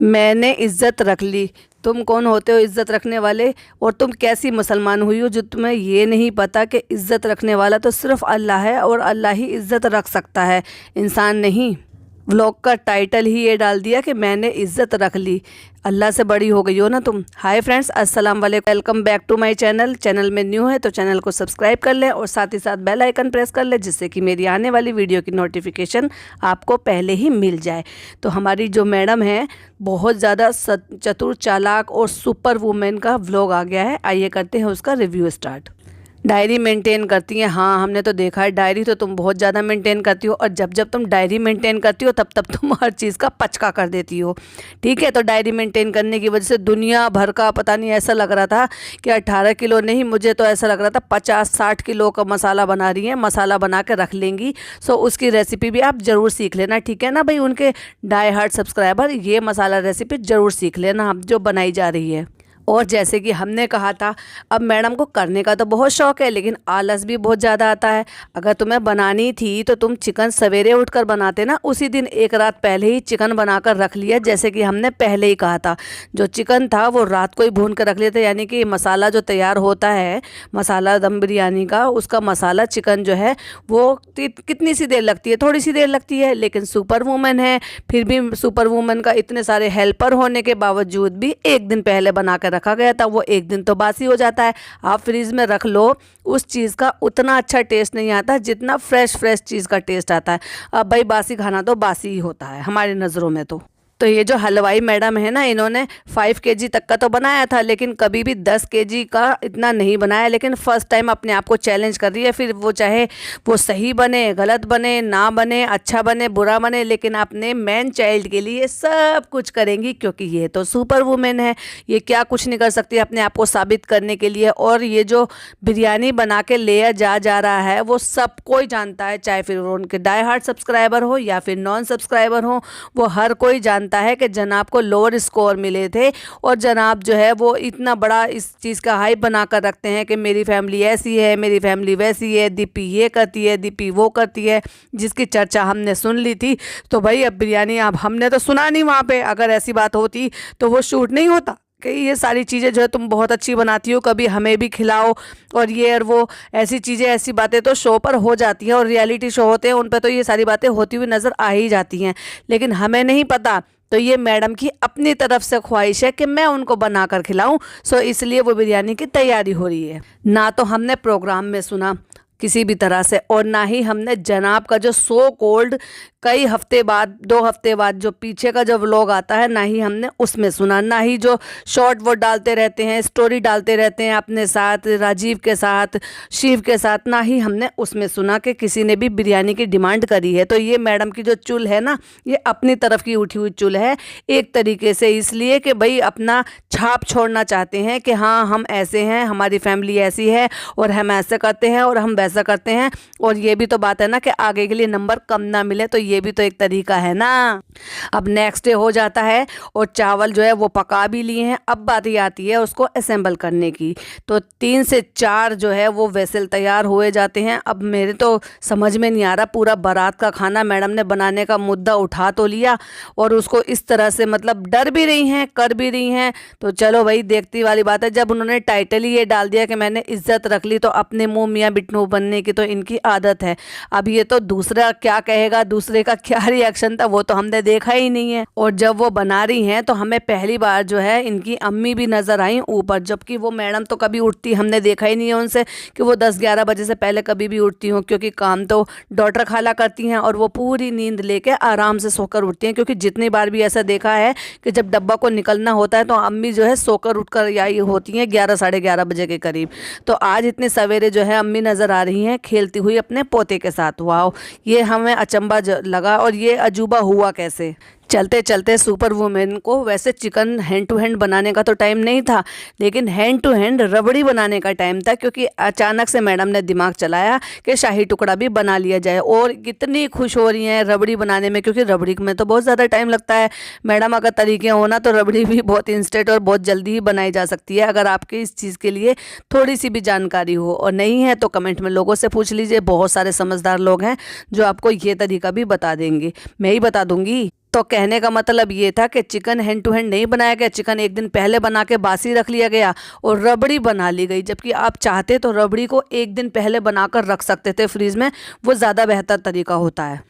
मैंने इज्जत रख ली। तुम कौन होते हो इज्जत रखने वाले? और तुम कैसी मुसलमान हुई हो जो तुम्हें ये नहीं पता कि इज्जत रखने वाला तो सिर्फ अल्लाह है और अल्लाह ही इज्जत रख सकता है, इंसान नहीं। व्लॉग का टाइटल ही ये डाल दिया कि मैंने इज्जत रख ली। अल्लाह से बड़ी हो गई हो ना तुम। हाय फ्रेंड्स, अस्सलाम वालेकुम, welcome back to my channel. Channel में न्यू है तो चैनल को सब्सक्राइब कर लें और साथ ही साथ बेल आइकन प्रेस कर लें, जिससे कि मेरी आने वाली वीडियो की नोटिफिकेशन आपको पहले ही मिल जाए। तो हमारी जो मैडम है, बहुत ज़्यादा चतुर, चालाक और सुपर वुमेन का व्लॉग आ गया है। आइए करते हैं उसका रिव्यू स्टार्ट। डायरी मेंटेन करती हैं। हाँ, हमने तो देखा है, डायरी तो तुम बहुत ज़्यादा मेंटेन करती हो, और जब जब तुम डायरी मेंटेन करती हो तब तब तुम हर चीज़ का पचका कर देती हो। ठीक है, तो डायरी मेंटेन करने की वजह से दुनिया भर का पता नहीं, ऐसा लग रहा था कि 18 किलो नहीं, मुझे तो ऐसा लग रहा था 50-60 किलो का मसाला बना रही हैं, मसाला बना के रख लेंगी। सो उसकी रेसिपी भी आप ज़रूर सीख लेना, ठीक है ना भाई। उनके डाई हार्ट सब्सक्राइबर, ये मसाला रेसिपी ज़रूर सीख लेना आप जो बनाई जा रही है। और जैसे कि हमने कहा था, अब मैडम को करने का तो बहुत शौक़ है, लेकिन आलस भी बहुत ज़्यादा आता है। अगर तुम्हें बनानी थी तो तुम चिकन सवेरे उठकर बनाते ना, उसी दिन एक रात पहले ही चिकन बनाकर रख लिया, जैसे कि हमने पहले ही कहा था। जो चिकन था वो रात को ही भून कर रख लिया था, यानी कि मसाला जो तैयार होता है, मसाला दम बिरयानी का, उसका मसाला चिकन जो है वो कितनी सी देर लगती है, थोड़ी सी देर लगती है। लेकिन सुपर वूमेन है, फिर भी सुपर वूमेन का इतने सारे हेल्पर होने के बावजूद भी एक दिन पहले बना कर रखा गया था, वो एक दिन तो बासी हो जाता है। आप फ्रीज में रख लो, उस चीज़ का उतना अच्छा टेस्ट नहीं आता जितना फ्रेश चीज़ का टेस्ट आता है। अब भाई बासी खाना तो बासी ही होता है हमारी नज़रों में। तो ये जो हलवाई मैडम है ना, इन्होंने 5 केजी तक का तो बनाया था, लेकिन कभी भी 10 केजी का इतना नहीं बनाया। लेकिन फर्स्ट टाइम अपने आप को चैलेंज कर रही है, फिर वो चाहे वो सही बने, गलत बने, ना बने, अच्छा बने, बुरा बने, लेकिन अपने मैन चाइल्ड के लिए सब कुछ करेंगी, क्योंकि ये तो सुपर वुमेन है। ये क्या कुछ नहीं कर सकती अपने आप को साबित करने के लिए। और ये जो बिरयानी बना के ले जा रहा है, वो सब कोई जानता है, चाहे फिर उनके डाई हार्ट सब्सक्राइबर हो या फिर नॉन सब्सक्राइबर हो, वो हर कोई जानता है कि जनाब को लोअर स्कोर मिले थे। और जनाब जो है वो इतना बड़ा इस चीज़ का हाइप बना कर रखते हैं कि मेरी फैमिली ऐसी है, मेरी फैमिली वैसी है, दीपी ये करती है, दीपी वो करती है, जिसकी चर्चा हमने सुन ली थी। तो भाई अब बिरयानी, अब हमने तो सुना नहीं वहाँ पे, अगर ऐसी बात होती तो वो शूट नहीं होता कि ये सारी चीज़ें जो है तुम बहुत अच्छी बनाती हो, कभी हमें भी खिलाओ, और ये और वो ऐसी चीज़ें, ऐसी बातें तो शो पर हो जाती हैं, और रियलिटी शो होते हैं उन पर तो ये सारी बातें होती हुई नज़र आ ही जाती हैं। लेकिन हमें नहीं पता, तो ये मैडम की अपनी तरफ से ख्वाहिश है कि मैं उनको बना कर खिलाऊं। सो इसलिए वो बिरयानी की तैयारी हो रही है। ना तो हमने प्रोग्राम में सुना किसी भी तरह से, और ना ही हमने जनाब का जो सो कोल्ड कई हफ्ते बाद, 2 हफ्ते बाद जो पीछे का जो व्लॉग आता है, ना ही हमने उसमें सुना। ना ही जो शॉर्ट वो डालते रहते हैं, स्टोरी डालते रहते हैं अपने साथ, राजीव के साथ, शिव के साथ, ना ही हमने उसमें सुना कि किसी ने भी बिरयानी की डिमांड करी है। तो ये मैडम की जो चुल है ना, ये अपनी तरफ की उठी हुई चुल है एक तरीके से, इसलिए कि भाई अपना छाप छोड़ना चाहते हैं कि हाँ हम ऐसे हैं, हमारी फैमिली ऐसी है, और हम ऐसे करते हैं और हम वैसा करते हैं। और ये भी तो बात है ना कि आगे के लिए नंबर कम ना मिले, तो ये भी तो एक तरीका है ना। अब नेक्स्ट डे हो जाता है और चावल जो है वो पका भी लिए हैं। अब बात ये आती है उसको असेंबल करने की। तो 3 से 4 जो है वो वेसल तैयार हुए जाते हैं। अब मेरे तो समझ में नहीं आ रहा, पूरा बारात का खाना मैडम ने बनाने का मुद्दा उठा तो लिया, और उसको इस तरह से मतलब डर भी रही हैं, कर भी रही हैं। तो चलो भाई, देखती वाली बात है। जब उन्होंने टाइटल ही ये डाल दिया कि मैंने इज्जत रख ली, तो अपने मुँह मियाँ बिट्टू बनने की तो इनकी आदत है। अब ये तो दूसरा क्या कहेगा, दूसरे का क्या रिएक्शन था, वो तो हमने देखा ही नहीं है। और जब वो बना रही हैं तो हमें पहली बार जो है इनकी अम्मी भी नजर आई ऊपर, जबकि वो मैडम तो कभी उठती हमने देखा ही नहीं है उनसे कि वो 10-11 बजे से पहले कभी भी उठती हूँ, क्योंकि काम तो डॉटर खाला करती हैं, और वो पूरी नींद लेके आराम से सोकर उठती हैं। क्योंकि जितनी बार भी ऐसा देखा है कि जब डब्बा को निकलना होता है तो अम्मी जो है सोकर उठकर आई होती हैं 11-11:30 बजे के करीब। तो आज इतने सवेरे जो है अम्मी नजर आ रही हैं खेलती हुई अपने पोते के साथ। वाह, ये हमें अचंबा लगा, और ये अजूबा हुआ कैसे। चलते चलते सुपर वुमेन को वैसे चिकन हैंड टू हैंड बनाने का तो टाइम नहीं था, लेकिन हैंड टू हैंड रबड़ी बनाने का टाइम था, क्योंकि अचानक से मैडम ने दिमाग चलाया कि शाही टुकड़ा भी बना लिया जाए। और कितनी खुश हो रही हैं रबड़ी बनाने में, क्योंकि रबड़ी में तो बहुत ज़्यादा टाइम लगता है। मैडम अगर तरीके हो ना तो रबड़ी भी बहुत इंस्टेंट और बहुत जल्दी ही बनाई जा सकती है, अगर आपके इस चीज़ के लिए थोड़ी सी भी जानकारी हो। और नहीं है तो कमेंट में लोगों से पूछ लीजिए, बहुत सारे समझदार लोग हैं जो आपको ये तरीका भी बता देंगे, मैं ही बता दूँगी। तो कहने का मतलब ये था कि चिकन हैंड टू हैंड नहीं बनाया गया, चिकन एक दिन पहले बना के बासी रख लिया गया और रबड़ी बना ली गई, जबकि आप चाहते तो रबड़ी को एक दिन पहले बनाकर रख सकते थे फ्रीज में, वो ज़्यादा बेहतर तरीका होता है।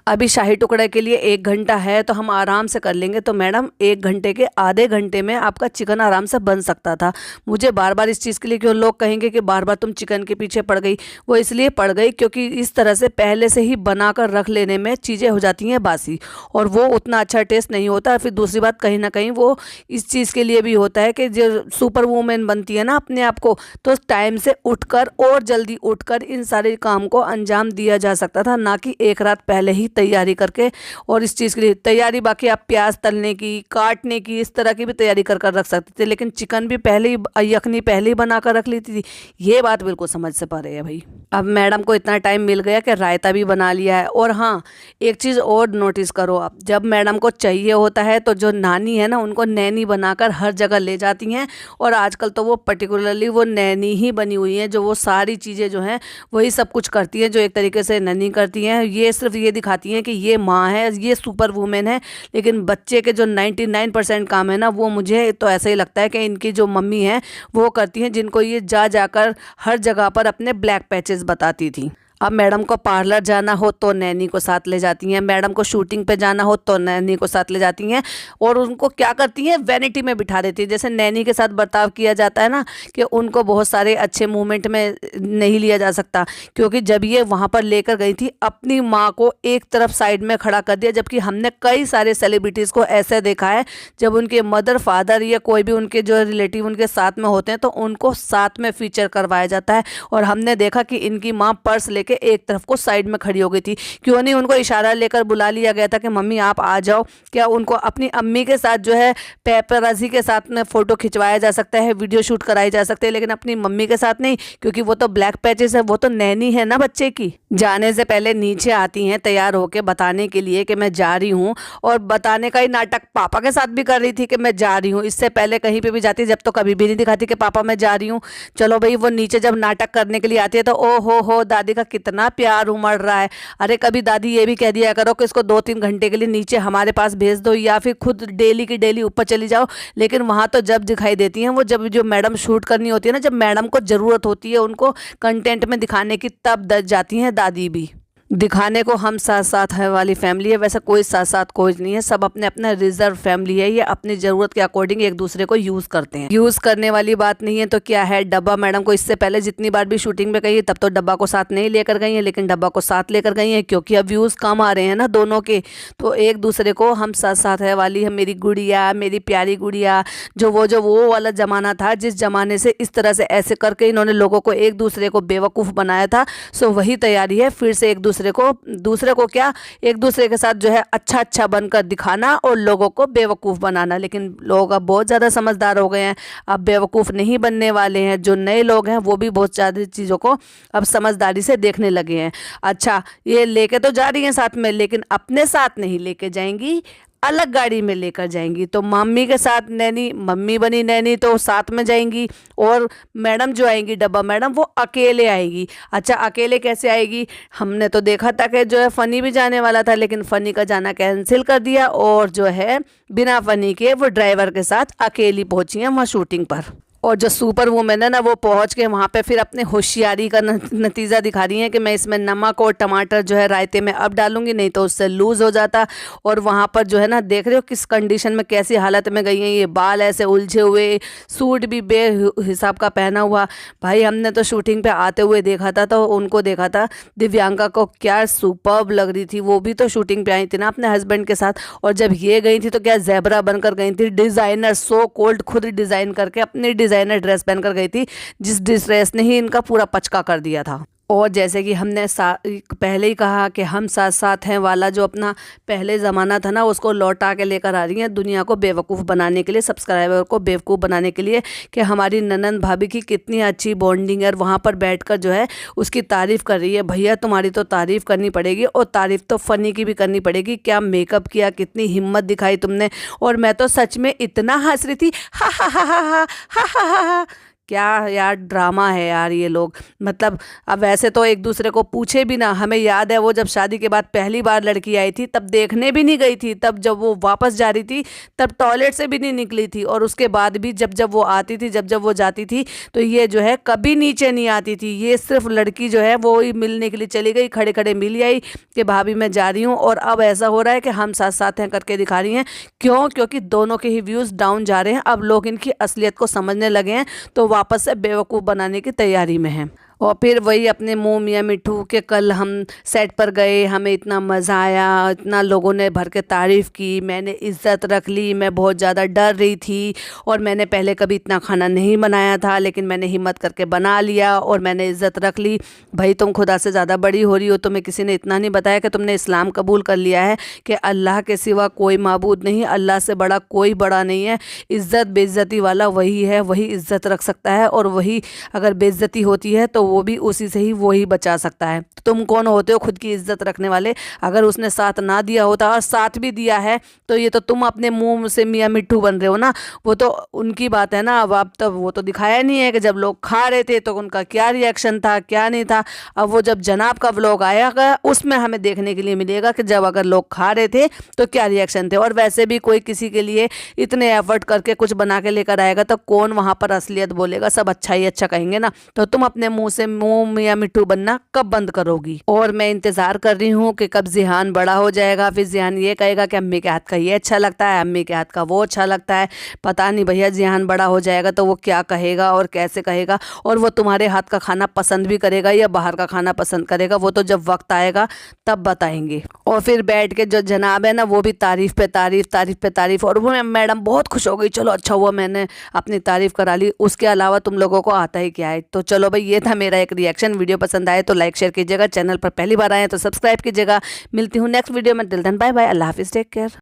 अभी शाही टुकड़े के लिए 1 घंटा है तो हम आराम से कर लेंगे। तो मैडम 1 घंटे के आधे घंटे में आपका चिकन आराम से बन सकता था। मुझे बार बार इस चीज़ के लिए क्यों लोग कहेंगे कि बार बार तुम चिकन के पीछे पड़ गई, वो इसलिए पड़ गई क्योंकि इस तरह से पहले से ही बनाकर रख लेने में चीज़ें हो जाती हैं बासी और वो उतना अच्छा टेस्ट नहीं होता। फिर दूसरी बात, कहीं ना कहीं वो इस चीज़ के लिए भी होता है कि जो सुपर वूमेन बनती है ना अपने आप को, तो टाइम से उठकर और जल्दी उठकर इन सारे काम को अंजाम दिया जा सकता था, ना कि एक रात पहले ही तैयारी करके। और इस चीज़ के लिए तैयारी, बाकी आप प्याज तलने की, काटने की, इस तरह की भी तैयारी कर कर रख सकते थे, लेकिन चिकन भी पहले ही, यखनी पहले ही बना कर रख ली थी। ये बात बिल्कुल समझ से परे है भाई। अब मैडम को इतना टाइम मिल गया कि रायता भी बना लिया है। और हाँ, एक चीज़ और नोटिस करो आप, जब मैडम को चाहिए होता है तो जो नानी है ना, उनको नैनी बनाकर हर जगह ले जाती हैं। और आजकल तो वो पर्टिकुलरली वो नैनी ही बनी हुई हैं, जो वो सारी चीज़ें जो हैं वही सब कुछ करती हैं, जो एक तरीके से नैनी करती हैं। ये सिर्फ ये दिखाती हैं कि ये माँ है, ये सुपर वूमेन है, लेकिन बच्चे के जो 99% काम है ना, वो मुझे तो ऐसा ही लगता है कि इनकी जो मम्मी है वो करती हैं, जिनको ये जा जाकर हर जगह पर अपने ब्लैक पैचेस बताती थी। अब मैडम को पार्लर जाना हो तो नैनी को साथ ले जाती हैं, मैडम को शूटिंग पे जाना हो तो नैनी को साथ ले जाती हैं, और उनको क्या करती हैं, वैनिटी में बिठा देती हैं। जैसे नैनी के साथ बर्ताव किया जाता है ना, कि उनको बहुत सारे अच्छे मूवमेंट में नहीं लिया जा सकता, क्योंकि जब ये वहाँ पर लेकर गई थी, अपनी माँ को एक तरफ साइड में खड़ा कर दिया। जबकि हमने कई सारे सेलिब्रिटीज़ को ऐसे देखा है, जब उनके मदर फादर या कोई भी उनके जो रिलेटिव उनके साथ में होते हैं तो उनको साथ में फीचर करवाया जाता है। और हमने देखा कि इनकी माँ पर्स लेके एक तरफ को साइड में खड़ी हो गई थी। क्यों नहीं उनको इशारा लेकर बुला लिया गया था कि मम्मी आप आ जाओ। क्या उनको अपनी अम्मी के साथ जो है पेपराजी के साथ में फ़ोटो खिंचवाया जा सकता है, वीडियो शूट कराई जा सकते हैं, लेकिन अपनी मम्मी के साथ नहीं, क्योंकि वो तो ब्लैक पैचेस है, वो तो नैनी है ना बच्चे की। जाने से पहले नीचे आती हैं तैयार होकर बताने के लिए कि मैं जा रही हूँ, और बताने का ही नाटक पापा के साथ भी कर रही थी कि मैं जा रही हूँ। इससे पहले कहीं पे भी जाती जब तो कभी भी नहीं दिखाती कि पापा मैं जा रही हूँ। चलो भाई, वो नीचे जब नाटक करने के लिए आती है तो ओ हो दादी का कितना प्यार उमड़ रहा है। अरे कभी दादी ये भी कह दिया करो कि इसको 2-3 घंटे के लिए नीचे हमारे पास भेज दो, या फिर खुद डेली की डेली ऊपर चली जाओ। लेकिन वहाँ तो जब दिखाई देती हैं वो, जब जो मैडम शूट करनी होती है ना, जब मैडम को ज़रूरत होती है उनको कंटेंट में दिखाने की, तब दस जाती हैं दादी भी। दिखाने को हम साथ साथ है वाली फैमिली है, वैसे कोई साथ साथ कोई नहीं है, सब अपने अपने रिजर्व फैमिली है। ये अपनी ज़रूरत के अकॉर्डिंग एक दूसरे को यूज़ करते हैं। यूज़ करने वाली बात नहीं है तो क्या है। डब्बा मैडम को इससे पहले जितनी बार भी शूटिंग में गई है तब तो डब्बा को साथ नहीं लेकर गई है, लेकिन डब्बा को साथ लेकर गई है क्योंकि अब व्यूज़ कम आ रहे हैं ना दोनों के। तो एक दूसरे को हम साथ साथ है वाली है, मेरी गुड़िया, मेरी प्यारी गुड़िया, जो वो वाला ज़माना था जिस ज़माने से इस तरह से ऐसे करके इन्होंने लोगों को एक दूसरे को बेवकूफ़ बनाया था। सो वही तैयारी है फिर से एक दूसरे को क्या, एक दूसरे के साथ जो है अच्छा बनकर दिखाना और लोगों को बेवकूफ़ बनाना। लेकिन लोग अब बहुत ज़्यादा समझदार हो गए हैं, अब बेवकूफ़ नहीं बनने वाले हैं। जो नए लोग हैं वो भी बहुत ज़्यादा चीज़ों को अब समझदारी से देखने लगे हैं। अच्छा, ये लेके तो जा रही हैं साथ में, लेकिन अपने साथ नहीं लेके जाएंगी, अलग गाड़ी में लेकर जाएंगी। तो मम्मी के साथ नैनी, मम्मी बनी नैनी तो साथ में जाएंगी, और मैडम जो आएंगी डब्बा मैडम, वो अकेले आएगी। अच्छा, अकेले कैसे आएगी? हमने तो देखा था कि जो है फ़नी भी जाने वाला था, लेकिन फ़नी का जाना कैंसिल कर दिया, और जो है बिना फ़नी के वो ड्राइवर के साथ अकेली पहुंची हैं वहाँ शूटिंग पर। और जो सुपर वूमेन है ना, वो पहुंच के वहाँ पे फिर अपने होशियारी का नतीजा दिखा रही है कि मैं इसमें नमक और टमाटर जो है रायते में अब डालूंगी, नहीं तो उससे लूज़ हो जाता। और वहाँ पर जो है ना, देख रहे हो किस कंडीशन में, कैसी हालत में गई हैं ये, बाल ऐसे उलझे हुए, सूट भी बेहिसाब का पहना हुआ। भाई हमने तो शूटिंग पे आते हुए देखा था, तो उनको देखा था, दिव्यांका को क्या सुपर्ब लग रही थी। वो भी तो शूटिंग पे आई थी ना अपने हस्बैंड के साथ, और जब ये गई थी तो क्या ज़ेबरा बनकर गई थी। डिज़ाइनर, सो कोल्ड, खुद डिज़ाइन करके अपनी डिज़ाइनर ड्रेस पहनकर गई थी, जिस ड्रेस ने ही इनका पूरा पचका कर दिया था। और जैसे कि हमने पहले ही कहा कि हम साथ साथ हैं वाला जो अपना पहले ज़माना था ना, उसको लौटा के लेकर आ रही हैं दुनिया को बेवकूफ़ बनाने के लिए, सब्सक्राइबर को बेवकूफ़ बनाने के लिए, कि हमारी ननंद भाभी की कितनी अच्छी बॉन्डिंग है। वहाँ पर बैठकर जो है उसकी तारीफ़ कर रही है। भैया तुम्हारी तो तारीफ़ करनी पड़ेगी, और तारीफ़ तो फ़नी की भी करनी पड़ेगी। क्या मेकअप किया, कितनी हिम्मत दिखाई तुमने। और मैं तो सच में इतना हंस रही थी, हा हा हा हा हा हा हा हा। क्या यार ड्रामा है यार ये लोग। मतलब अब वैसे तो एक दूसरे को पूछे भी ना। हमें याद है वो जब शादी के बाद पहली बार लड़की आई थी तब देखने भी नहीं गई थी, तब जब वो वापस जा रही थी तब टॉयलेट से भी नहीं निकली थी, और उसके बाद भी जब जब वो आती थी, जब जब वो जाती थी, तो ये जो है कभी नीचे नहीं आती थी। ये सिर्फ लड़की जो है वो ही मिलने के लिए चली गई, खड़े खड़े मिल आई कि भाभी मैं जा रही हूँ। और अब ऐसा हो रहा है कि हम साथ साथ हैं करके दिखा रही हैं। क्यों? क्योंकि दोनों के ही व्यूज़ डाउन जा रहे हैं। अब लोग इनकी असलियत को समझने लगे हैं, तो वापस से बेवकूफ़ बनाने की तैयारी में हैं। और फिर वही अपने मुंह मियाँ मिट्ठू के कल हम सेट पर गए, हमें इतना मज़ा आया, इतना लोगों ने भर के तारीफ़ की, मैंने इज़्ज़त रख ली, मैं बहुत ज़्यादा डर रही थी और मैंने पहले कभी इतना खाना नहीं बनाया था, लेकिन मैंने हिम्मत करके बना लिया और मैंने इज़्ज़त रख ली। भाई तुम खुदा से ज़्यादा बड़ी हो रही हो, तुम्हें किसी ने इतना नहीं बताया कि तुमने इस्लाम कबूल कर लिया है कि अल्लाह के सिवा कोई माबूद नहीं, अल्लाह से बड़ा कोई बड़ा नहीं है। इज़्ज़त बेइज़्ज़ती वाला वही है, वही इज़्ज़त रख सकता है, और वही अगर बेइज़्ज़ती होती है तो वो भी उसी से ही वो ही बचा सकता है। तो तुम कौन होते हो खुद की इज्जत रखने वाले? अगर उसने साथ ना दिया होता और साथ भी दिया है तो ये तो तुम अपने मुंह से मियाँ मिट्ठू बन रहे हो ना। वो तो उनकी बात है ना। अब आप तो वो तो दिखाया नहीं है कि जब लोग खा रहे थे तो उनका क्या रिएक्शन था, क्या नहीं था। अब वो जब जनाब का व्लॉग आएगा उसमें हमें देखने के लिए मिलेगा कि जब अगर लोग खा रहे थे तो क्या रिएक्शन थे। और वैसे भी कोई किसी के लिए इतने एफर्ट करके कुछ बना के लेकर आएगा तो कौन वहाँ पर असलियत बोलेगा? सब अच्छा ही अच्छा कहेंगे ना। तो तुम अपने मुंह से मुंह मियाँ मिट्ठू बनना कब बंद करोगी? और मैं इंतजार कर रही हूँ कि कब जिहान बड़ा हो जाएगा, फिर जिहान ये कहेगा कि अम्मी के हाथ का ये अच्छा लगता है, अम्मी के हाथ का वो अच्छा लगता है। पता नहीं भैया, जिहान बड़ा हो जाएगा तो वो क्या कहेगा और कैसे कहेगा, और वो तुम्हारे हाथ का खाना पसंद भी करेगा या बाहर का खाना पसंद करेगा, वो तो जब वक्त आएगा तब बताएंगे। और फिर बैठ के जो जनाब है ना वो भी तारीफ पे तारीफ, तारीफ पे तारीफ। और वो मैडम बहुत खुश हो गई, चलो अच्छा हुआ मैंने अपनी तारीफ करा ली, उसके अलावा तुम लोगों को आता ही क्या है। तो चलो भाई, ये था मेरा एक रिएक्शन। वीडियो पसंद आए तो लाइक शेयर कीजिएगा, चैनल पर पहली बार आए तो सब्सक्राइब कीजिएगा। मिलती हूँ नेक्स्ट वीडियो में। टिल देन बाय बाय, अल्लाह हाफिज़, टेक केयर।